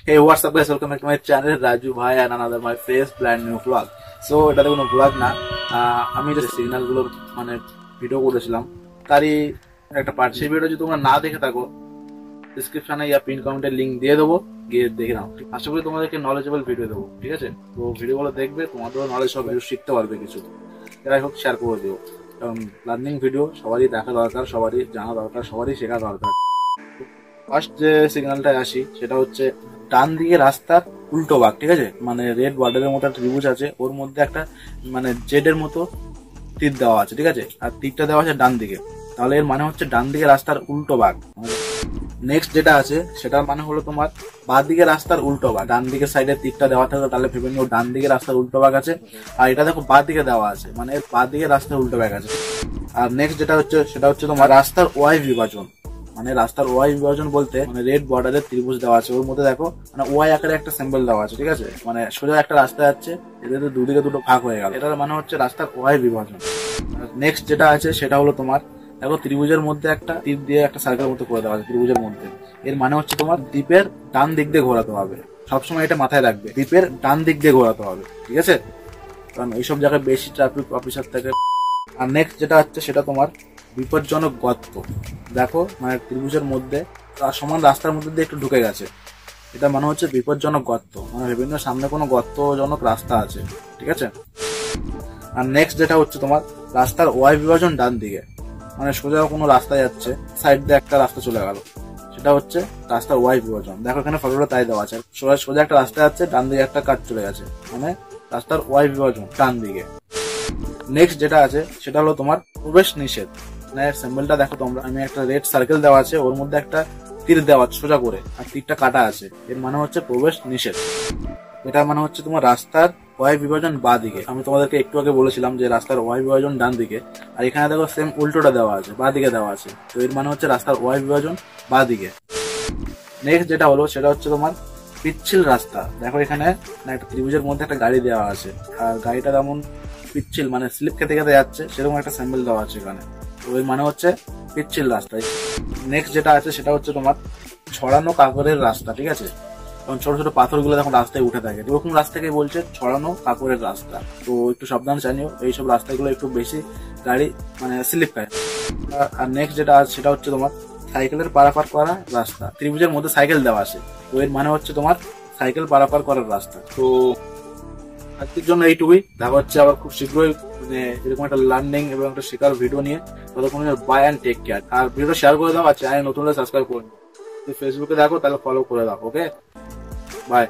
Hey, what's up guys? Welcome back to my channel Raju Bhai and another my fresh brand new vlog. So এটা কোনো vlog না, আমি যে signal গুলোর মানে ভিডিও করেছিলাম তারই একটা পার্ট। সেই ভিডিও যদি তোমরা না দেখে থাকো ডিসক্রিপশনে ইয়া পিন কমেন্টে লিংক দিয়ে দেবো, গিয়ে দেখে নাও। আশা করি তোমাদেরকে নলেজেবল ভিডিও দেবো, ঠিক আছে? তো ভিডিওগুলো দেখবে, তোমাদেরও নলেজ হবে, শিখতে পারবে কিছু। যাই হোক, শেয়ার করে দিও, কারণ লার্নিং ভিডিও সবারই দেখা দরকার, সবারই জানা দরকার, সবারই শেখা দরকার। ফার্স্ট যে সিগন্যালটা আসি সেটা হচ্ছে ডান দিকে রাস্তার উল্টো ভাগ, ঠিক আছে? মানে রেড বর্ডারের মতো একটা ত্রিভুজ আছে, ওর মধ্যে একটা মানে জেড এর মতো তীর দেওয়া আছে, ঠিক আছে? আর তীরটা দেওয়া আছে ডান দিকে, তাহলে এর মানে হচ্ছে ডান দিকে রাস্তার উল্টো ভাগ। নেক্সট যেটা আছে সেটার মানে হলো তোমার বাঁ দিকে রাস্তার উল্টো ভাগ। ডান দিকের সাইডে তীরটা দেওয়া থাকবে, তাহলে ভেবে নিও ডান দিকে রাস্তার উল্টো ভাগ আছে। আর এটা দেখো বাঁ দিকে দেওয়া আছে, মানে বাঁ দিকে রাস্তার উল্টো ভাগ আছে। আর নেক্সট যেটা হচ্ছে সেটা হচ্ছে তোমার রাস্তার ওয়াই বিভাজন। মানে রাস্তার ওয়াই বিভাজন বলতে মানে রেড বর্ডারের ত্রিভুজ দেওয়া আছে, ওর মধ্যে দেখো মানে ওয়াই আকারে একটা সিম্বল দেওয়া আছে, ঠিক আছে? মানে সোজা একটা রাস্তা যাচ্ছে, এদের দুদিকে দুটো ভাগ হয়ে গেল, এটার মানে হচ্ছে রাস্তার ওয়াই বিভাজন। নেক্সট যেটা আছে সেটা হলো তোমার দেখো ত্রিভুজের মধ্যে একটা তীর দিয়ে একটা সার্কেল মতো করে দেওয়া আছে ত্রিভুজের মধ্যে, এর মানে হচ্ছে তোমার দ্বীপের ডান দিক দিয়ে ঘোরাতে হবে। সবসময় এটা মাথায় রাখবে, দ্বীপের ডান দিক দিয়ে ঘোরাতে হবে, ঠিক আছে? কারণ এইসব জায়গায় বেশি ট্রাফিক অফিসার থাকে। আর নেক্সট যেটা হচ্ছে সেটা তোমার বিপজ্জনক গর্ত। দেখো মানে ত্রিভুজের মধ্যে তার সমান রাস্তার মধ্যে দিয়ে একটু ঢুকে গেছে, এটা মানে হচ্ছে বিপজ্জনক গর্ত, মানে বিভিন্ন সামনে কোনো গর্তজনক রাস্তা আছে, ঠিক আছে? আর নেক্সট যেটা হচ্ছে তোমার রাস্তার ওয়াই বিভাজন ডান দিকে, মানে সোজা কোনো রাস্তা যাচ্ছে, সাইড দিয়ে একটা রাস্তা চলে গেল, সেটা হচ্ছে রাস্তার ওয়াই বিভাজন। দেখো এখানে ফটোটা তাই দেওয়া আছে, সোজা একটা রাস্তা যাচ্ছে, ডান দিকে একটা কাট চলে গেছে, মানে রাস্তার ওয়াই বিভাজন ডান দিকে। নেক্সট যেটা আছে সেটা হলো তোমার প্রবেশ নিষেধ। মানে সিম্বলটা দেখো তোমরা, আমি একটা রেড সার্কেল দেওয়া আছে, ওর মধ্যে একটা তীর দেওয়া সোজা করে, আর তীরটা কাটা আছে, এর মানে হচ্ছে প্রবেশ নিষেধ। এটা মানে হচ্ছে তোমার রাস্তার ওয়াই বিভাজন বাঁ দিকে। আমি তোমাদেরকে একটু আগে বলেছিলাম যে রাস্তার ওয়াই বিভাজন ডান দিকে, আর এখানে দেখো সেম উল্টোটা দেওয়া আছে, বাঁ দিকে দেওয়া আছে, তো এর মানে হচ্ছে রাস্তার ওয়াই বিভাজন বাঁ দিকে। নেক্সট যেটা হলো সেটা হচ্ছে তোমার পিচ্ছিল রাস্তা। দেখো এখানে একটা ত্রিভুজের মধ্যে একটা গাড়ি দেওয়া আছে, আর গাড়িটা যেমন পিচ্ছিল মানে স্লিপ খেতে খেতে যাচ্ছে, সেরকম একটা সিম্বল দেওয়া আছে এখানে, তো এর মানে হচ্ছে পিচ্ছিল রাস্তা। নেক্সট যেটা আছে সেটা হচ্ছে তোমার ছড়ানো কাকরের রাস্তা, ঠিক আছে? কারণ ছোট ছোট পাথরগুলো যখন রাস্তায় উঠে থাকে, ওরকম রাস্তাকে বলছে ছড়ানো কাকরের রাস্তা। তো একটু সাবধান জানিও, এইসব রাস্তাগুলো একটু বেশি গাড়ি মানে স্লিপ খায়। আর নেক্সট যেটা আছে সেটা হচ্ছে তোমার সাইকেলের পারাপার করা রাস্তা। ত্রিভুজের মধ্যে সাইকেল দেওয়া আছে, তো এর মানে হচ্ছে তোমার সাইকেল পারাপার করার রাস্তা। তো আজকের জন্য এইটুকুই, দেখা হচ্ছে আবার খুব শীঘ্রই মানে এরকম একটা লার্নিং এবং একটা শেখার ভিডিও নিয়ে। ততক্ষণ বাই অ্যান্ড টেক কেয়ার। আর ভিডিও শেয়ার করে দাও, আর চ্যানেল নতুন হলে সাবস্ক্রাইব করে দাও। যদি ফেসবুকে দেখো তাহলে ফলো করে দাও। ওকে, বাই।